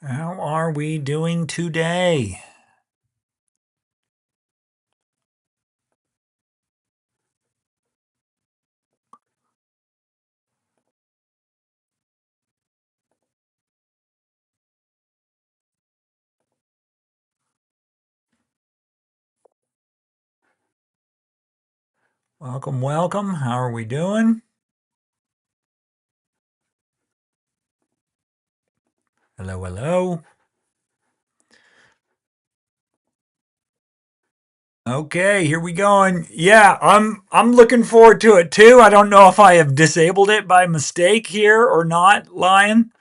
How are we doing today? Welcome, welcome. How are we doing? Hello, hello. Okay, here we going. Yeah, I'm looking forward to it too. I don't know if I have disabled it by mistake here or not, Lion,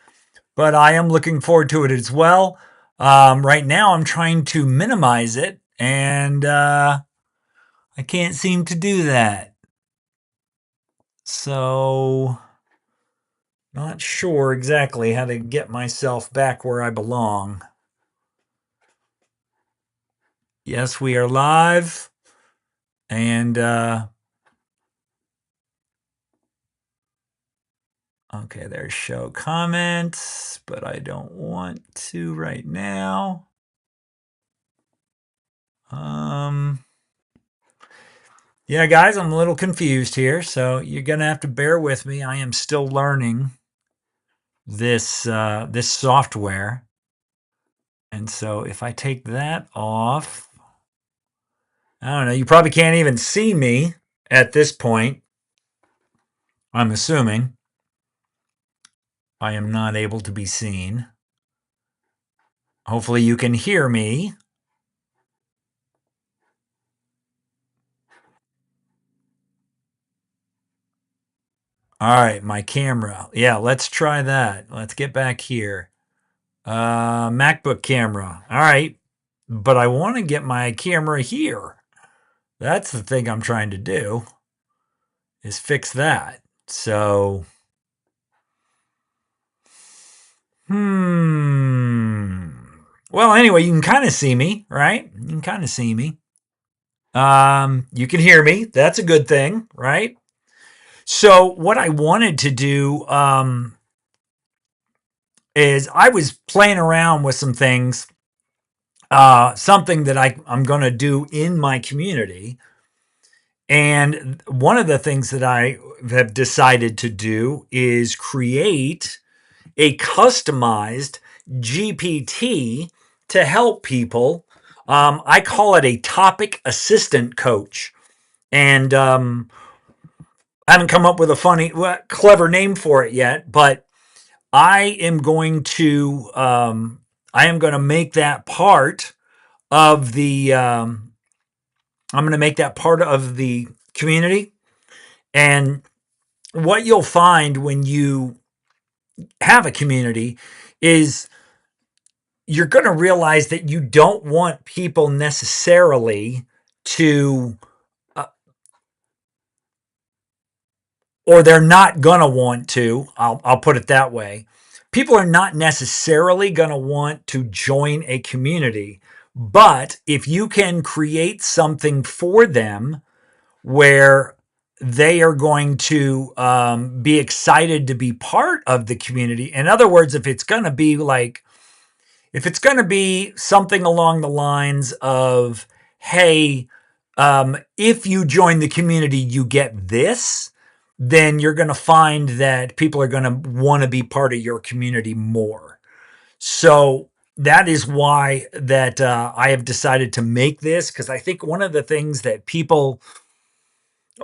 but I am looking forward to it as well. Right now, I'm trying to minimize it, and I can't seem to do that. So, not sure exactly how to get myself back where I belong. Yes, we are live. And okay, there's show comments, but I don't want to right now. Yeah, guys, I'm a little confused here, so you're gonna have to bear with me. I am still learning this software, and so if I take that off, I don't know. You probably can't even see me at this point. I'm assuming I am not able to be seen. Hopefully, you can hear me. All right, my camera. Yeah, let's try that. Let's get back here. MacBook camera. All right. But I want to get my camera here. That's the thing I'm trying to do is fix that. So, well, anyway, you can kind of see me, right? You can kind of see me. You can hear me. That's a good thing, right? So, what I wanted to do is I was playing around with some things, something that I'm going to do in my community. And one of the things that I have decided to do is create a customized GPT to help people. I call it a topic assistant coach. And I haven't come up with a funny, clever name for it yet, but I am going to make that part of the I'm going to make that part of the community. And what you'll find when you have a community is you're going to realize that you don't want people necessarily to, or they're not going to want to. I'll put it that way. People are not necessarily going to want to join a community, but if you can create something for them where they are going to be excited to be part of the community. In other words, if it's going to be something along the lines of, hey, if you join the community, you get this, then you're going to find that people are going to want to be part of your community more. So that is why that I have decided to make this, because I think one of the things that people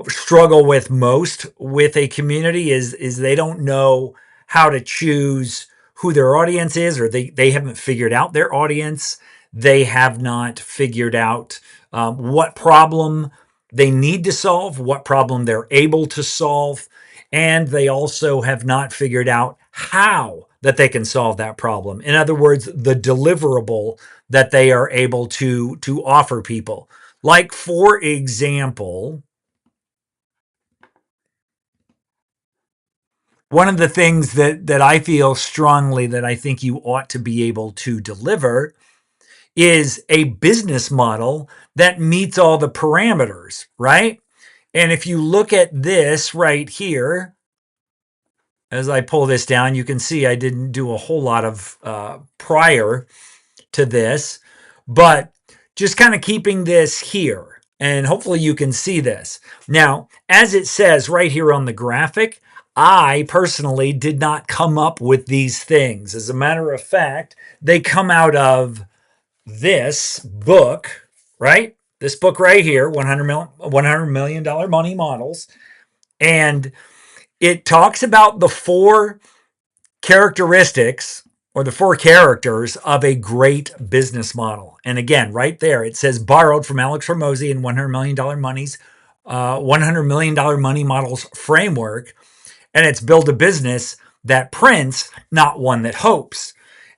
struggle with most with a community is they don't know how to choose who their audience is, or they haven't figured out their audience. They have not figured out what problem they need to solve, what problem they're able to solve, and they also have not figured out how that they can solve that problem. In other words, the deliverable that they are able to offer people. Like, for example, one of the things that I feel strongly that I think you ought to be able to deliver is a business model that meets all the parameters, right? And if you look at this right here, as I pull this down, you can see I didn't do a whole lot of prior to this, but just kind of keeping this here. And hopefully you can see this. Now, as it says right here on the graphic, I personally did not come up with these things. As a matter of fact, they come out of this book, right? This book right here, $100 million money models. And it talks about the four characteristics or the four characters of a great business model. And again, right there, it says borrowed from Alex Hormozi and $100 million $100 million money models framework. And it's build a business that prints, not one that hopes.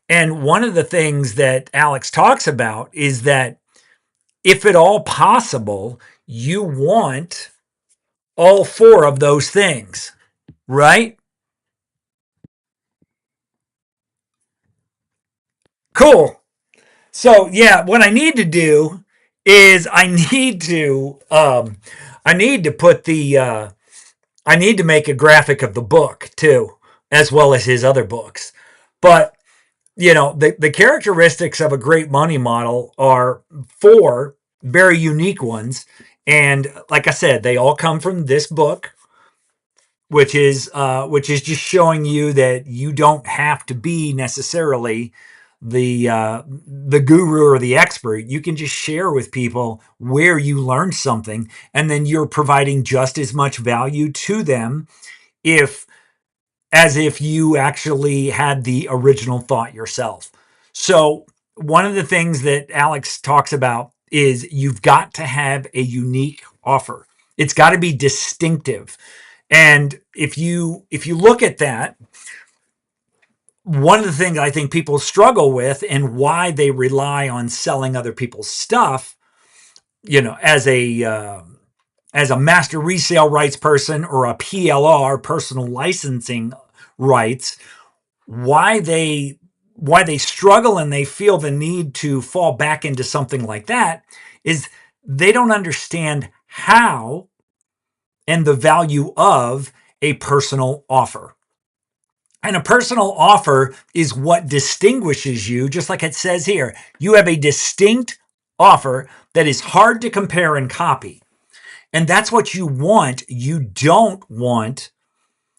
And one of the things that Alex talks about is that if at all possible, you want all four of those things, right? Cool. So yeah, what I need to do is I need to put the I need to make a graphic of the book too, as well as his other books. But you know, the characteristics of a great money model are four very unique ones. And like I said, they all come from this book, which is just showing you that you don't have to be necessarily the guru or the expert. You can just share with people where you learned something, and then you're providing just as much value to them if as if you actually had the original thought yourself. So one of the things that Alex talks about is you've got to have a unique offer. It's got to be distinctive. And if you look at that, one of the things I think people struggle with and why they rely on selling other people's stuff, you know, as a master resale rights person or a PLR, personal licensing rights, why they struggle and they feel the need to fall back into something like that is they don't understand how and the value of a personal offer. And a personal offer is what distinguishes you, just like it says here. You have a distinct offer that is hard to compare and copy. And that's what you want. You don't want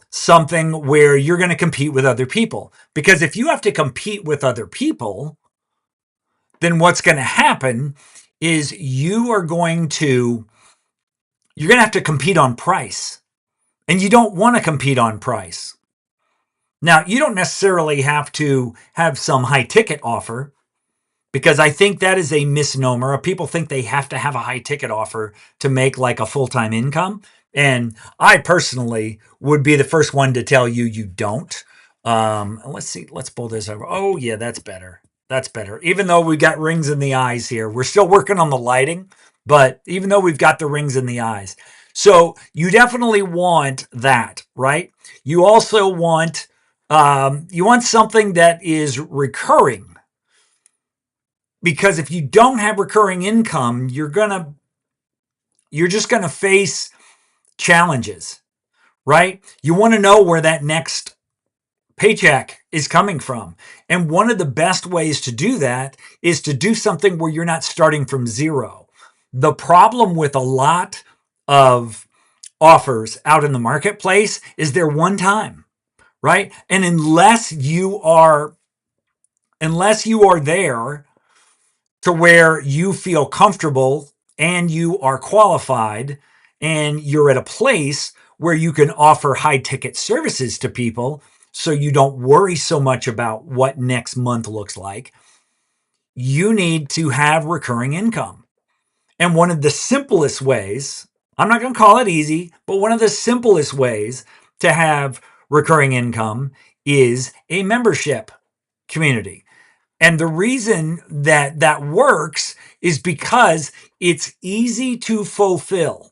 something where you're going to compete with other people. Because if you have to compete with other people, then what's going to happen is you're going to have to compete on price. And you don't want to compete on price. Now, you don't necessarily have to have some high ticket offer, because I think that is a misnomer. People think they have to have a high ticket offer to make like a full-time income. And I personally would be the first one to tell you you don't. Let's see. Let's pull this over. Oh, yeah, that's better. That's better. Even though we've got rings in the eyes here, we're still working on the lighting. But even though we've got the rings in the eyes. So you definitely want that, right? You also want something that is recurring, because if you don't have recurring income, you're just going to face challenges, right? You want to know where that next paycheck is coming from. And one of the best ways to do that is to do something where you're not starting from zero. The problem with a lot of offers out in the marketplace is they're one time, right? And unless you are there to where you feel comfortable and you are qualified and you're at a place where you can offer high ticket services to people, so you don't worry so much about what next month looks like, you need to have recurring income. And one of the simplest ways, I'm not going to call it easy, but one of the simplest ways to have recurring income is a membership community. And the reason that that works is because it's easy to fulfill.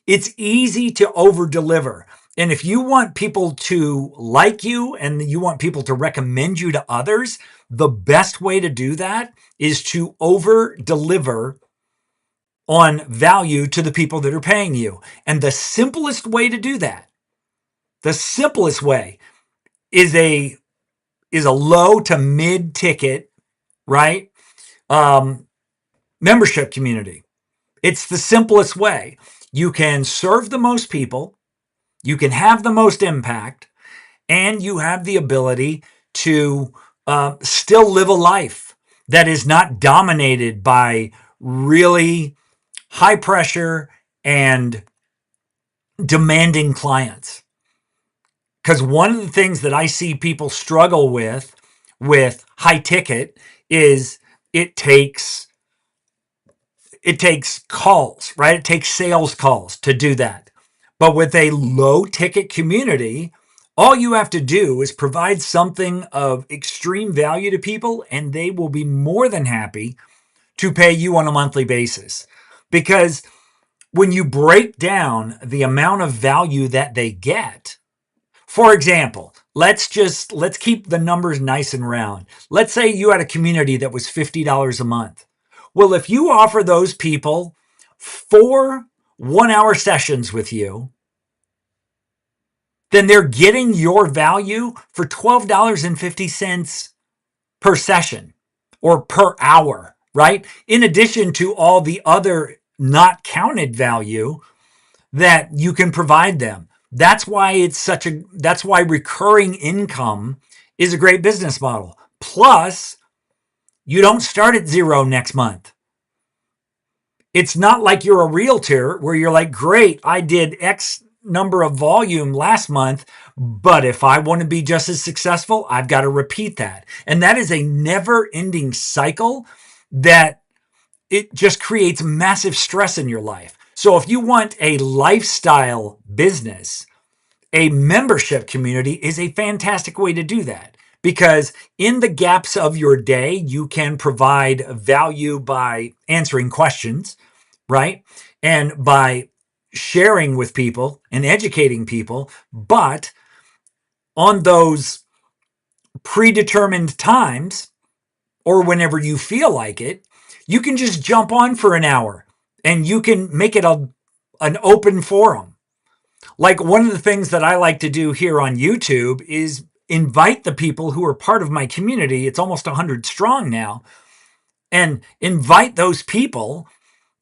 It's easy to over deliver. And if you want people to like you and you want people to recommend you to others, the best way to do that is to over deliver on value to the people that are paying you. And the simplest way to do that, the simplest way is a low to mid ticket, right? Membership community. It's the simplest way. You can serve the most people, you can have the most impact, and you have the ability to still live a life that is not dominated by really high pressure and demanding clients. Because one of the things that I see people struggle with high ticket is it takes calls, right? It takes sales calls to do that. But with a low ticket community, all you have to do is provide something of extreme value to people, and they will be more than happy to pay you on a monthly basis. Because when you break down the amount of value that they get, for example, let's keep the numbers nice and round. Let's say you had a community that was $50 a month. Well, if you offer those people 4 1-hour sessions with you, then they're getting your value for $12.50 per session or per hour, right? In addition to all the other not counted value that you can provide them. That's why recurring income is a great business model. Plus, you don't start at zero next month. It's not like you're a realtor where you're like, great, I did X number of volume last month, but if I want to be just as successful, I've got to repeat that. And that is a never ending cycle that it just creates massive stress in your life. So if you want a lifestyle business, a membership community is a fantastic way to do that, because in the gaps of your day, you can provide value by answering questions, right? And by sharing with people and educating people. But on those predetermined times, or whenever you feel like it, you can just jump on for an hour and you can make it an open forum. Like one of the things that I like to do here on YouTube is invite the people who are part of my community. It's almost 100 strong now, and invite those people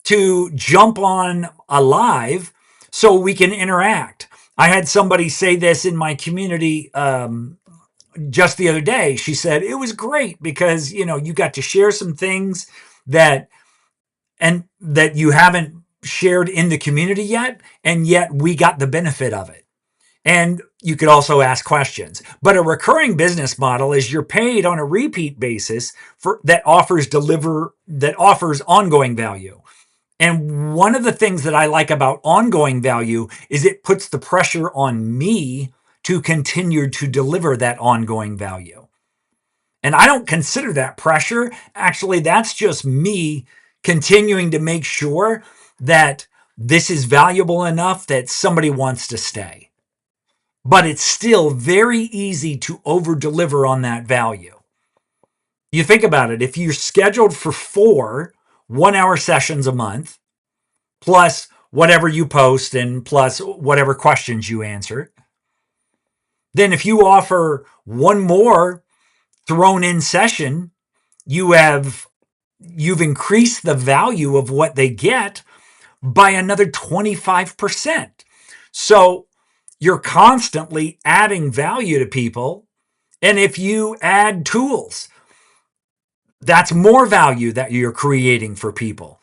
to jump on a live so we can interact. I had somebody say this in my community just the other day. She said it was great because, you got to share some things that you haven't shared in the community yet, and yet we got the benefit of it. And you could also ask questions. But a recurring business model is you're paid on a repeat basis that offers ongoing value. And one of the things that I like about ongoing value is it puts the pressure on me to continue to deliver that ongoing value. And I don't consider that pressure. Actually, that's just me continuing to make sure that this is valuable enough that somebody wants to stay. But it's still very easy to over deliver on that value. You think about it, if you're scheduled for 4 1-hour sessions a month, plus whatever you post and plus whatever questions you answer, then if you offer one more thrown in session, you've increased the value of what they get by another 25%. So you're constantly adding value to people. And if you add tools, that's more value that you're creating for people.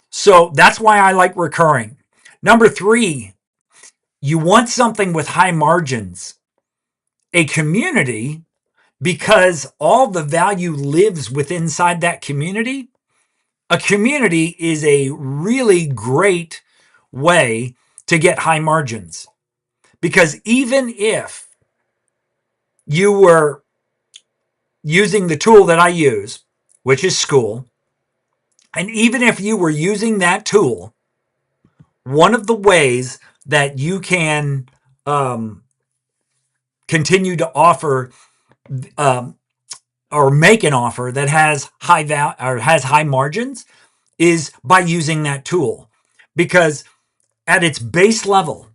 So that's why I like recurring. Number 3, you want something with high margins. A community, because all the value lives within inside that community. A community is a really great way to get high margins. Because even if you were using the tool that I use, which is Skool, and even if you were using that tool, one of the ways that you can continue to offer or make an offer that has high margins is by using that tool. Because at its base level,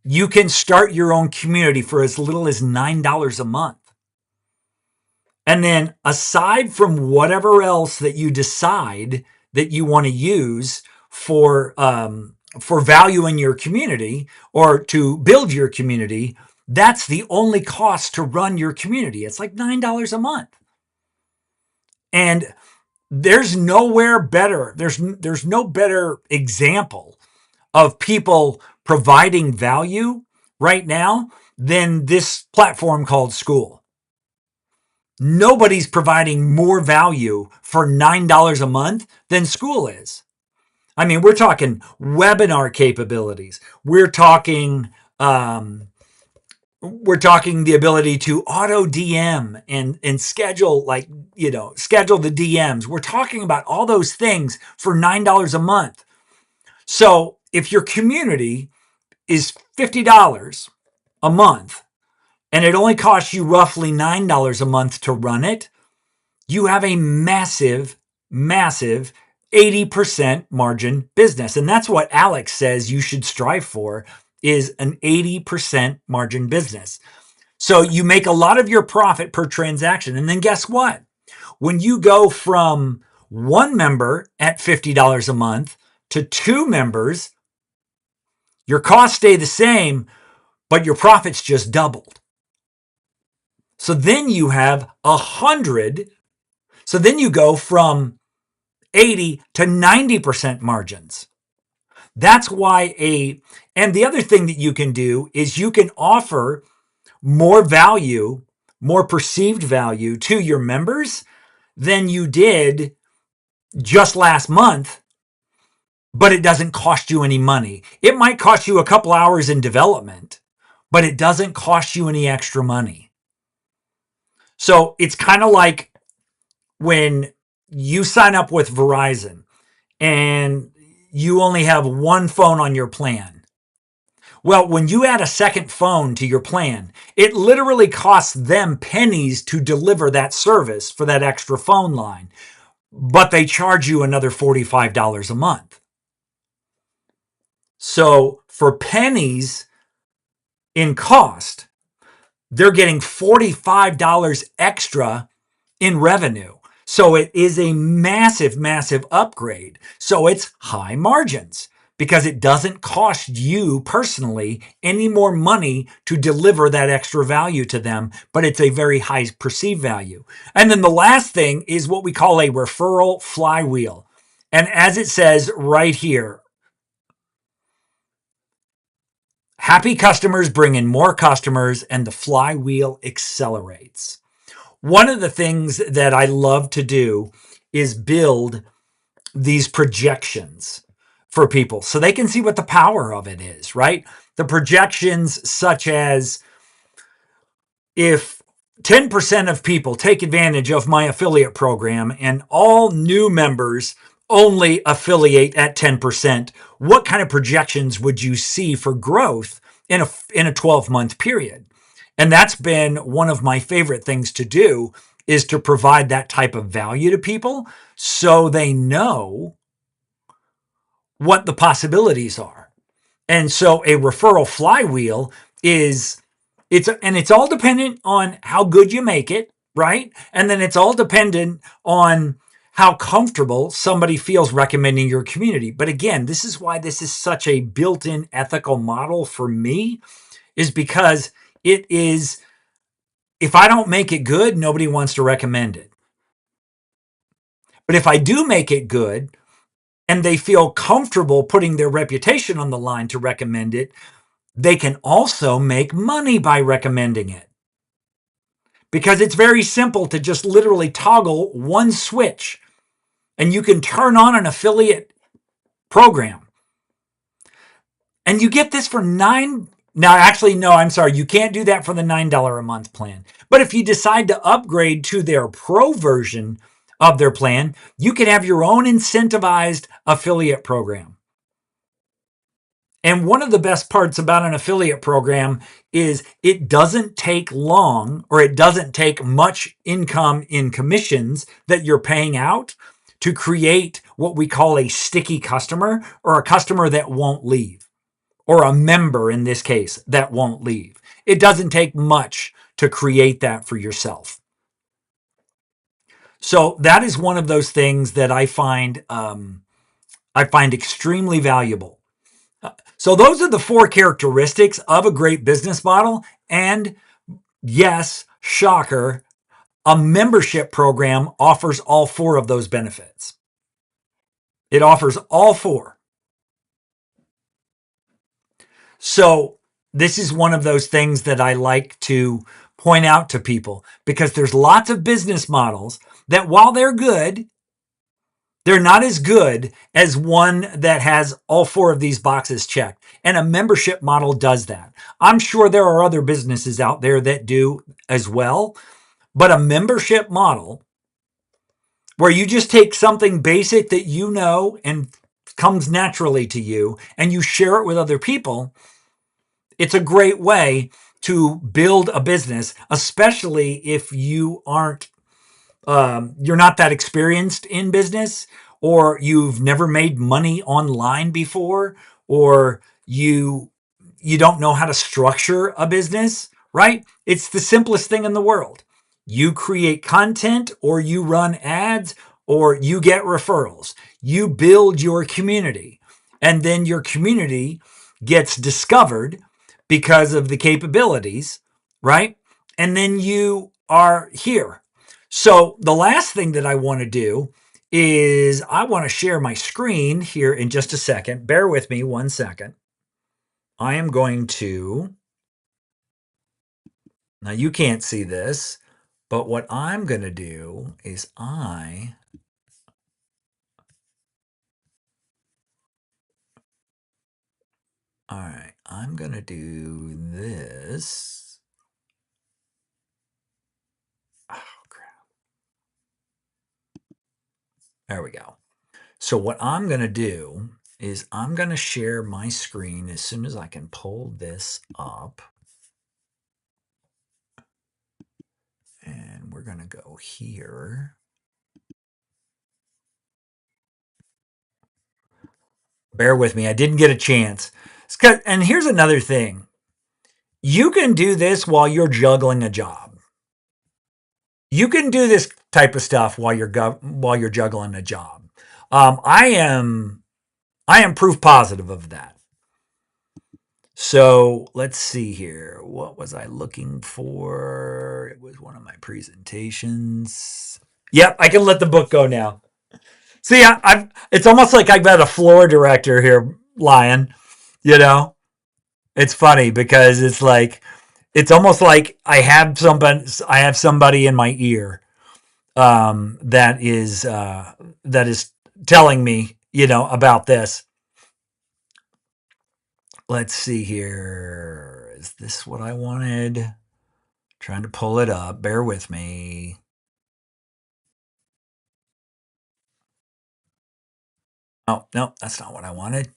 You can start your own community for as little as $9 a month. And then aside from whatever else that you decide that you want to use for value in your community or to build your community, that's the only cost to run your community. It's like $9 a month. And there's nowhere better. There's no better example of people providing value right now than this platform called Skool. Nobody's providing more value for $9 a month than Skool is. I mean, we're talking webinar capabilities. We're talking the ability to auto DM and schedule, schedule the DMs. We're talking about all those things for $9 a month. So if your community is $50 a month and it only costs you roughly $9 a month to run it, you have a massive 80% margin business. And that's what Alex says you should strive for, is an 80% margin business. So you make a lot of your profit per transaction. And then guess what? When you go from one member at $50 a month to two members, your costs stay the same, but your profits just doubled. So then you have 100. So then you go from 80 to 90% margins. That's why and the other thing that you can do is you can offer more value, more perceived value to your members than you did just last month, but it doesn't cost you any money. It might cost you a couple hours in development, but it doesn't cost you any extra money. So it's kind of like when you sign up with Verizon and you only have one phone on your plan. Well, when you add a second phone to your plan, it literally costs them pennies to deliver that service for that extra phone line, but they charge you another $45 a month. So for pennies in cost, they're getting $45 extra in revenue. So it is a massive upgrade. So it's high margins because it doesn't cost you personally any more money to deliver that extra value to them, but it's a very high perceived value. And then the last thing is what we call a referral flywheel. And as it says right here, happy customers bring in more customers and the flywheel accelerates. One of the things that I love to do is build these projections for people so they can see what the power of it is, right? The projections such as if 10% of people take advantage of my affiliate program and all new members only affiliate at 10%, what kind of projections would you see for growth in a 12-month period? And that's been one of my favorite things to do, is to provide that type of value to people so they know what the possibilities are. And so a referral flywheel it's all dependent on how good you make it, right? And then it's all dependent on how comfortable somebody feels recommending your community. But again, this is why this is such a built-in ethical model for me, is because it is, if I don't make it good, nobody wants to recommend it. But if I do make it good and they feel comfortable putting their reputation on the line to recommend it, they can also make money by recommending it. Because it's very simple to just literally toggle one switch and you can turn on an affiliate program. And you get this for Now, actually, no, I'm sorry. You can't do that for the $9 a month plan. But if you decide to upgrade to their pro version of their plan, you can have your own incentivized affiliate program. And one of the best parts about an affiliate program is it doesn't take long, or it doesn't take much income in commissions that you're paying out to create what we call a sticky customer, or a customer that won't leave, or a member in this case that won't leave. It doesn't take much to create that for yourself. So that is one of those things that I find extremely valuable. So those are the four characteristics of a great business model. And yes, shocker, a membership program offers all four of those benefits. It offers all four. So this is one of those things that I like to point out to people, because there's lots of business models that, while they're good, they're not as good as one that has all four of these boxes checked. And a membership model does that. I'm sure there are other businesses out there that do as well, but a membership model where you just take something basic that you know and comes naturally to you and you share it with other people, it's a great way to build a business, especially if you aren't you're not that experienced in business, or you've never made money online before, or you don't know how to structure a business, right? It's the simplest thing in the world. You create content, or you run ads, or you get referrals. You build your community, and then your community gets discovered because of the capabilities, right? And then you are here. So the last thing that I want to do is I want to share my screen here in just a second. Bear with me 1 second. I am going to, now you can't see this, but what I'm going to do is all right, I'm going to do this. Oh, crap. There we go. So what I'm going to do is I'm going to share my screen as soon as I can pull this up. And we're going to go here. Bear with me. I didn't get a chance. And here's another thing. You can do this while you're juggling a job. You can do this type of stuff while you're juggling a job. I am proof positive of that. So let's see here. What was I looking for? It was one of my presentations. Yep, I can let the book go now. See, it's almost like I've got a floor director here, Lion. You know, it's funny because it's almost like I have somebody in my ear that is telling me, about this. Let's see here. Is this what I wanted? Trying to pull it up. Bear with me. Oh, no, that's not what I wanted.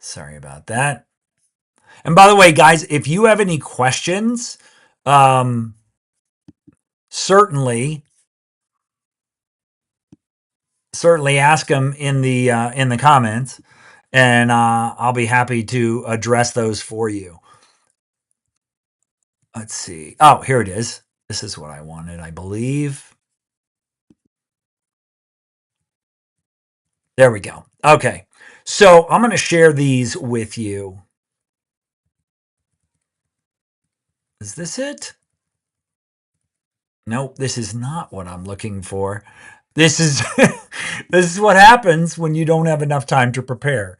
Sorry about that. And by the way, guys, if you have any questions, certainly ask them in the comments, and I'll be happy to address those for you. Let's see. Oh, here it is. This is what I wanted, I believe. There we go. Okay. So I'm going to share these with you. Is this it? Nope, this is not what I'm looking for. This is this is what happens when you don't have enough time to prepare.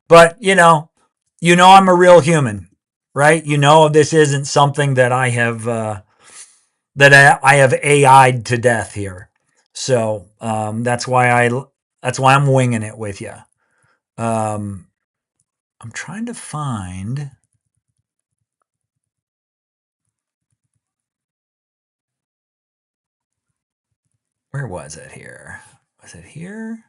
But, I'm a real human, right? This isn't something that I have I have AI'd to death here. So that's why I'm winging it with you. I'm trying to find. Where was it here? Was it here?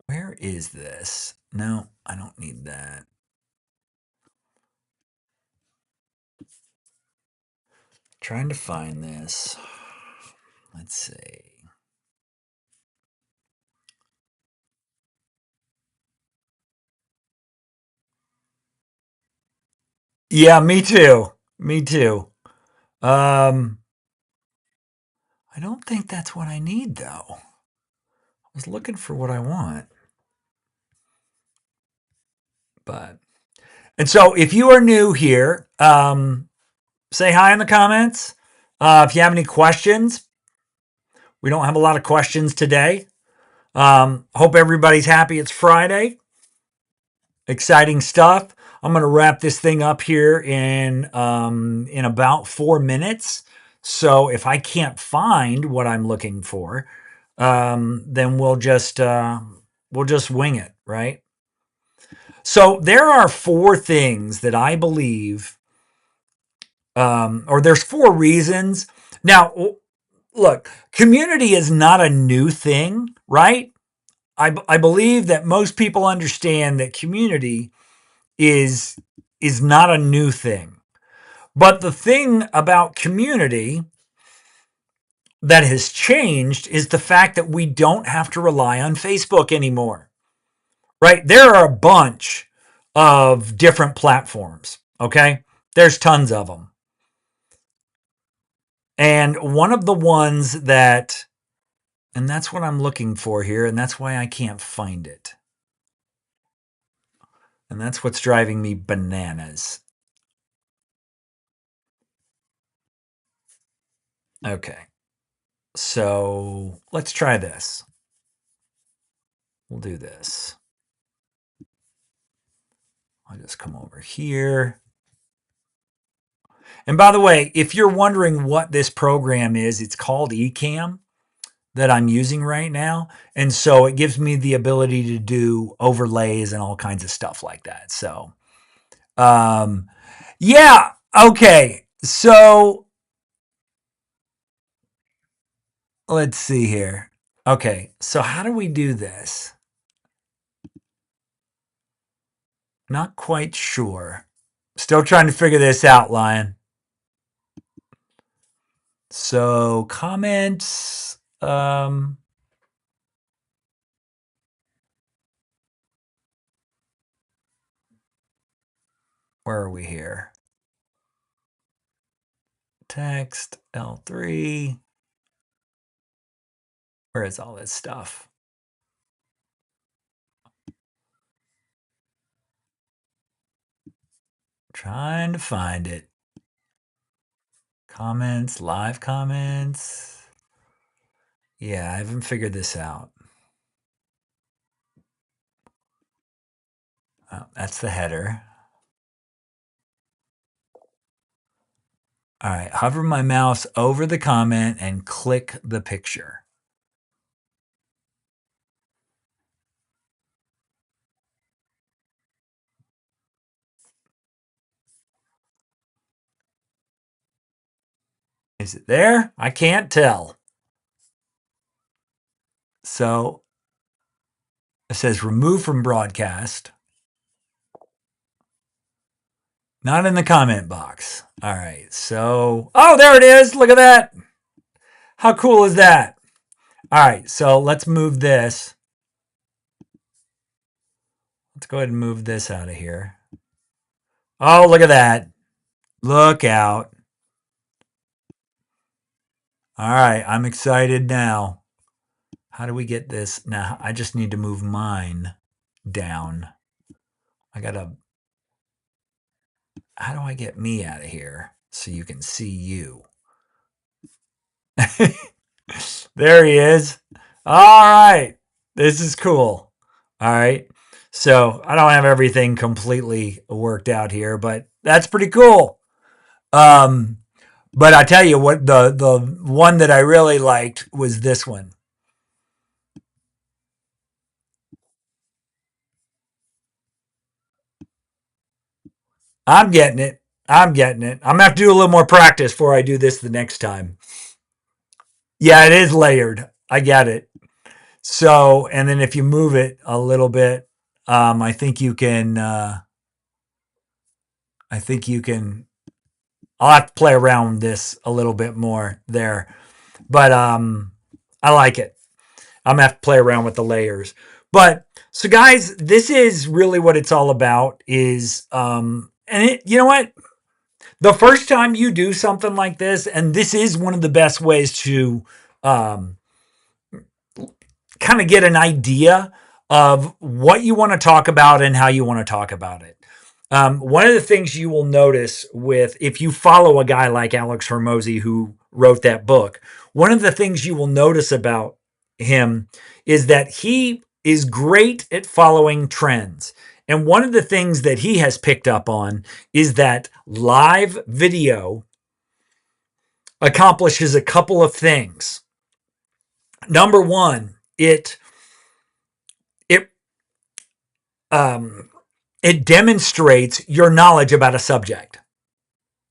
Where is this? No, I don't need that. Trying to find this. Let's see. Yeah, me too. Me too. I don't think that's what I need though. I was looking for what I want. But and so if you are new here, say hi in the comments. If you have any questions, we don't have a lot of questions today. Hope everybody's happy. It's Friday. Exciting stuff. I'm going to wrap this thing up here in about 4 minutes. So if I can't find what I'm looking for, then we'll just wing it, right? So there are 4 things that I believe, or there's 4 reasons. Now, look, community is not a new thing, right? I believe that most people understand that community is not a new thing. But the thing about community that has changed is the fact that we don't have to rely on Facebook anymore. Right? There are a bunch of different platforms, okay? There's tons of them. And one of the ones that, and that's what I'm looking for here, and that's why I can't find it. And that's what's driving me bananas. Okay. So let's try this. We'll do this. I'll just come over here. And by the way, if you're wondering what this program is, it's called Ecamm that I'm using right now. And so it gives me the ability to do overlays and all kinds of stuff like that. So, yeah. Okay. So let's see here. Okay. So how do we do this? Not quite sure. Still trying to figure this out, Lion. So comments, where are we here? Text, L3. Where is all this stuff? Trying to find it. Comments, live comments. Yeah, I haven't figured this out. Oh, that's the header. All right, hover my mouse over the comment and click the picture. Is it there? I can't tell. So it says remove from broadcast. Not in the comment box. All right, so, oh, there it is. Look at that. How cool is that? All right, so let's move this. Let's go ahead and move this out of here. Oh, look at that. Look out. All right, I'm excited now. How do we get this? Now, I just need to move mine down. How do I get me out of here so you can see you? There he is. All right. This is cool. All right. So I don't have everything completely worked out here, but that's pretty cool. But I tell you what, the one that I really liked was this one. I'm getting it. I'm getting it. I'm gonna have to do a little more practice before I do this the next time. Yeah, it is layered. I get it. So, and then if you move it a little bit, I think you can. I think you can I'll have to play around with this a little bit more there. But I like it. I'm gonna have to play around with the layers. But so guys, this is really what it's all about is you know what? The first time you do something like this, and this is one of the best ways to um, kind of get an idea of what you want to talk about and how you want to talk about it. One of the things you will notice with if you follow a guy like Alex Hormozi who wrote that book, one of the things you will notice about him is that he is great at following trends. And one of the things that he has picked up on is that live video accomplishes a couple of things. Number one, it um, it demonstrates your knowledge about a subject,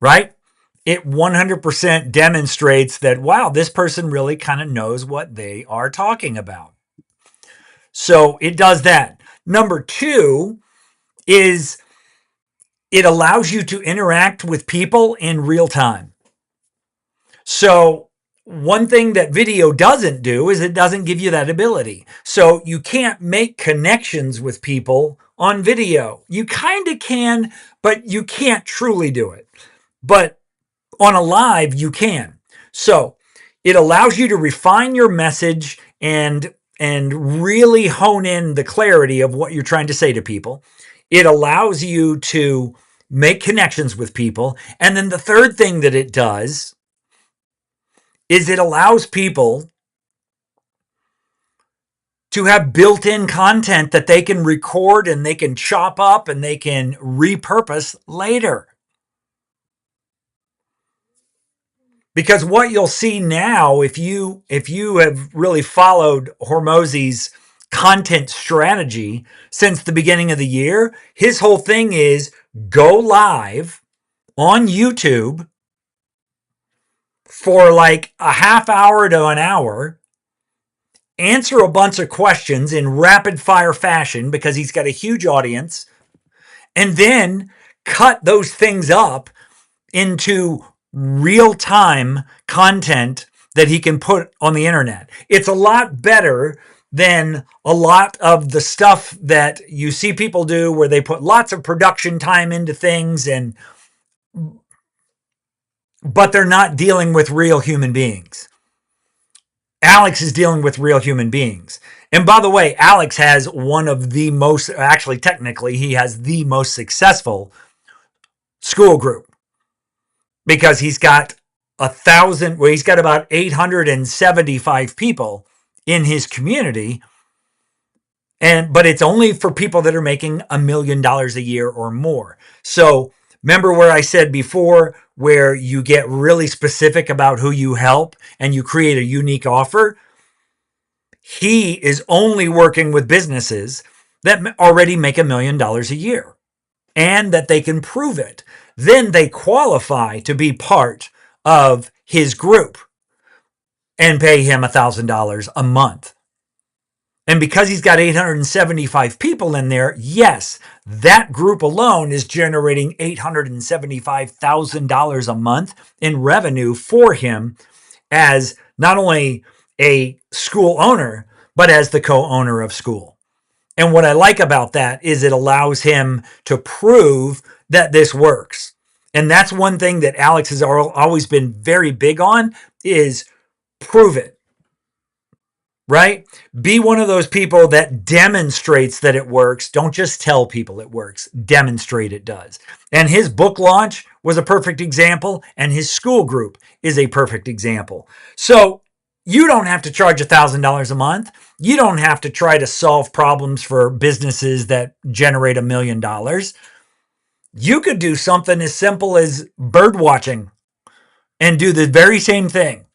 right? It 100% demonstrates that, wow, this person really kind of knows what they are talking about. So it does that. Number two is it allows you to interact with people in real time. So one thing that video doesn't do is it doesn't give you that ability. So you can't make connections with people on video. You kind of can, but you can't truly do it. But on a live, you can. So it allows you to refine your message and really hone in the clarity of what you're trying to say to people. It allows you to make connections with people. And then the third thing that it does is it allows people to have built-in content that they can record and they can chop up and they can repurpose later. Because what you'll see now, if you have really followed Hormozi's content strategy since the beginning of the year, his whole thing is go live on YouTube for like a half hour to an hour, answer a bunch of questions in rapid fire fashion because he's got a huge audience, and then cut those things up into real time content that he can put on the internet. It's a lot better than a lot of the stuff that you see people do where they put lots of production time into things but they're not dealing with real human beings. Alex is dealing with real human beings. And by the way, Alex has one of the most, actually, technically, he has the most successful school group because he's got he's got about 875 people in his community. But it's only for people that are making $1 million a year or more. So remember where I said before, where you get really specific about who you help and you create a unique offer? He is only working with businesses that already make $1 million a year and that they can prove it. Then they qualify to be part of his group and pay him $1,000 a month. And because he's got 875 people in there, yes, that group alone is generating $875,000 a month in revenue for him as not only a school owner, but as the co-owner of school. And what I like about that is it allows him to prove that this works. And that's one thing that Alex has always been very big on is prove it. Right? Be one of those people that demonstrates that it works. Don't just tell people it works. Demonstrate it does. And his book launch was a perfect example, and his school group is a perfect example. So you don't have to charge $1,000 a month. You don't have to try to solve problems for businesses that generate $1 million. You could do something as simple as bird watching and do the very same thing.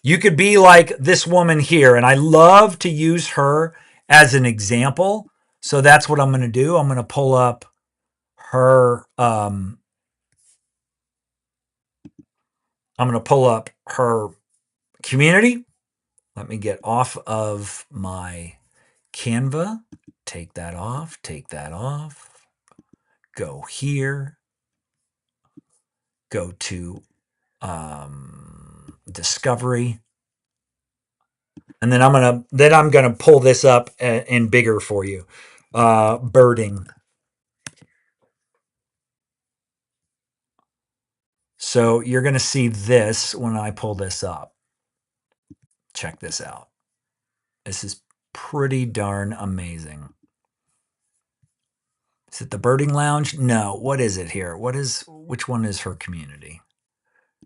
You could be like this woman here, and I love to use her as an example. So that's what I'm going to do. I'm going to pull up her community. Let me get off of my Canva. Take that off. Go here. go to discovery, and then I'm gonna pull this up in bigger for you. Birding. So you're gonna see this when I pull this up. Check this out. This is pretty darn amazing. Is it the Birding Lounge? No. What is it here? Which one is her community?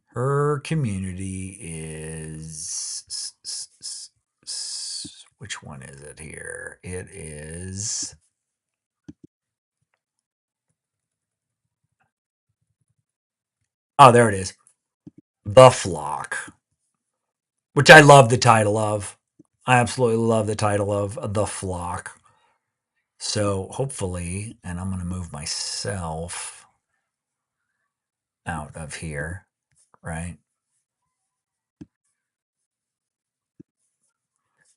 Her community is, which one is it here? It is, oh, there it is. The Flock, which I love the title of. I absolutely love the title of The Flock. So hopefully, and I'm going to move myself out of here, right?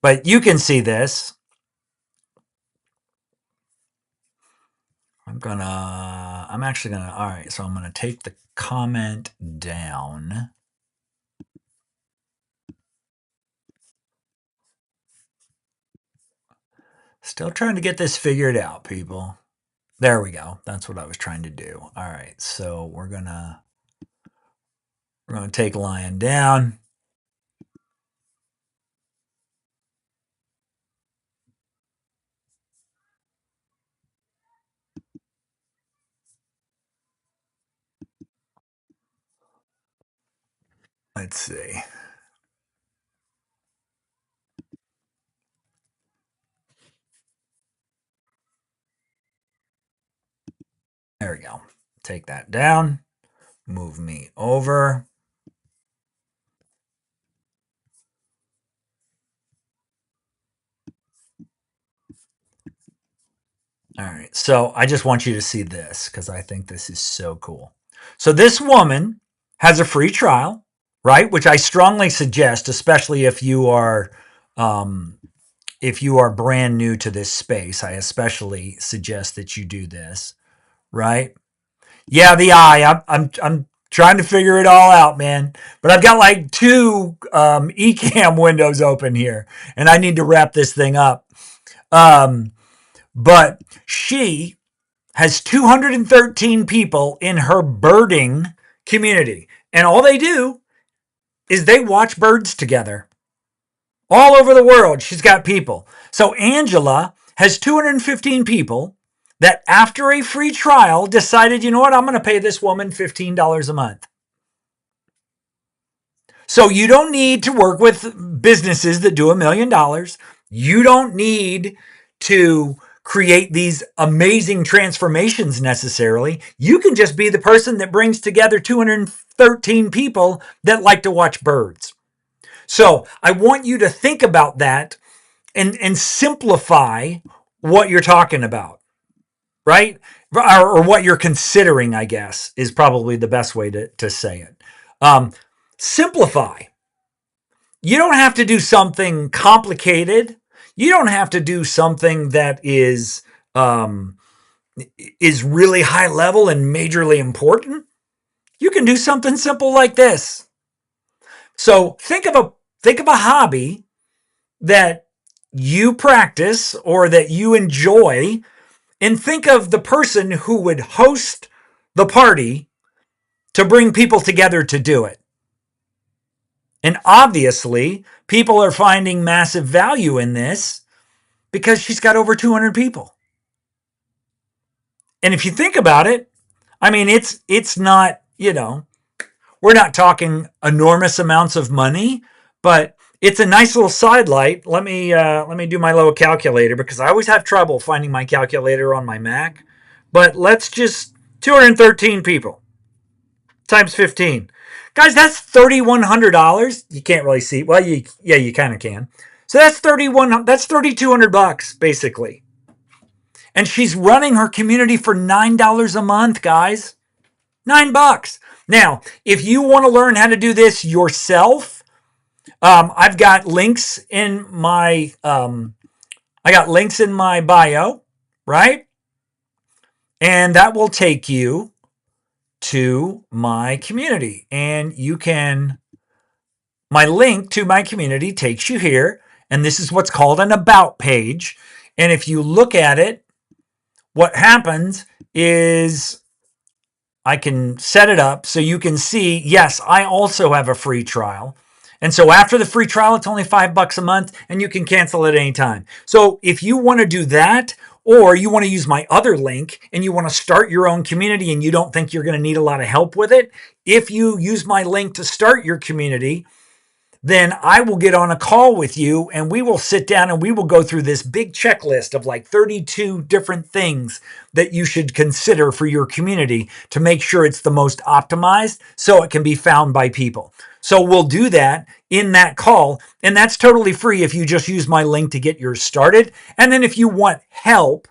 But you can see this. I'm actually gonna, all right, so I'm gonna take the comment down. Still trying to get this figured out, people. There we go. That's what I was trying to do. All right, so we're gonna take Lion down. Let's see. There we go. Take that down. Move me over. All right, so I just want you to see this because I think this is so cool. So this woman has a free trial, right? Which I strongly suggest, especially if you are brand new to this space. I especially suggest that you do this, right? Yeah, the eye. I'm trying to figure it all out, man. But I've got like two Ecamm windows open here, and I need to wrap this thing up. But she has 213 people in her birding community, and all they do is they watch birds together. All over the world, she's got people. So Angela has 215 people that after a free trial decided, you know what, I'm going to pay this woman $15 a month. So you don't need to work with businesses that do $1 million. You don't need to create these amazing transformations necessarily. You can just be the person that brings together 213 people that like to watch birds. So I want you to think about that and simplify what you're talking about, right? Or what you're considering, I guess, is probably the best way to say it. Simplify. You don't have to do something complicated. You don't have to do something that is really high level and majorly important. You can do something simple like this. So think of a hobby that you practice or that you enjoy, and think of the person who would host the party to bring people together to do it. And obviously, people are finding massive value in this because she's got over 200 people. And if you think about it, I mean, it's not, we're not talking enormous amounts of money, but it's a nice little sidelight. Let me do my little calculator because I always have trouble finding my calculator on my Mac. But let's just 213 people times 15. Guys, that's $3,100. You can't really see. Well, you kind of can. So that's $3,200 basically. And she's running her community for $9 a month, guys. $9. Now, if you want to learn how to do this yourself, I've got links in my bio, right? And that will take you to my community. And my link to my community takes you here. And this is what's called an about page. And if you look at it, what happens is I can set it up so you can see, yes, I also have a free trial. And so after the free trial, it's only $5 a month and you can cancel at any time. So if you want to do that, or you want to use my other link and you want to start your own community and you don't think you're going to need a lot of help with it, if you use my link to start your community, then I will get on a call with you and we will sit down and we will go through this big checklist of like 32 different things that you should consider for your community to make sure it's the most optimized so it can be found by people. So we'll do that in that call, and that's totally free if you just use my link to get yours started. And then if you want help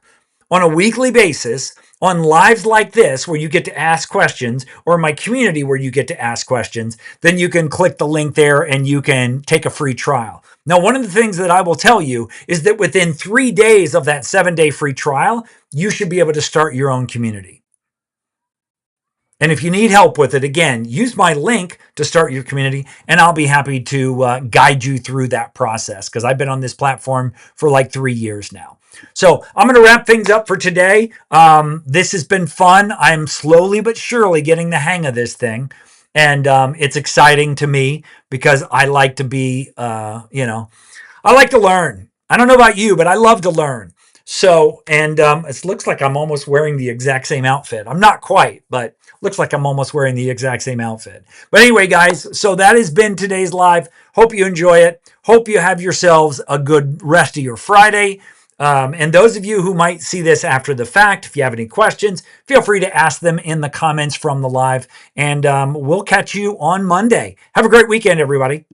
on a weekly basis on lives like this, where you get to ask questions, or my community where you get to ask questions, then you can click the link there and you can take a free trial. Now, one of the things that I will tell you is that within 3 days of that 7-day free trial, you should be able to start your own community. And if you need help with it, again, use my link to start your community, and I'll be happy to guide you through that process, because I've been on this platform for like 3 years now. So I'm going to wrap things up for today. This has been fun. I'm slowly but surely getting the hang of this thing. And it's exciting to me because I like to be, I like to learn. I don't know about you, but I love to learn. So, and it looks like I'm almost wearing the exact same outfit. I'm not quite, but looks like I'm almost wearing the exact same outfit. But anyway, guys, so that has been today's live. Hope you enjoy it. Hope you have yourselves a good rest of your Friday. And those of you who might see this after the fact, if you have any questions, feel free to ask them in the comments from the live. And we'll catch you on Monday. Have a great weekend, everybody.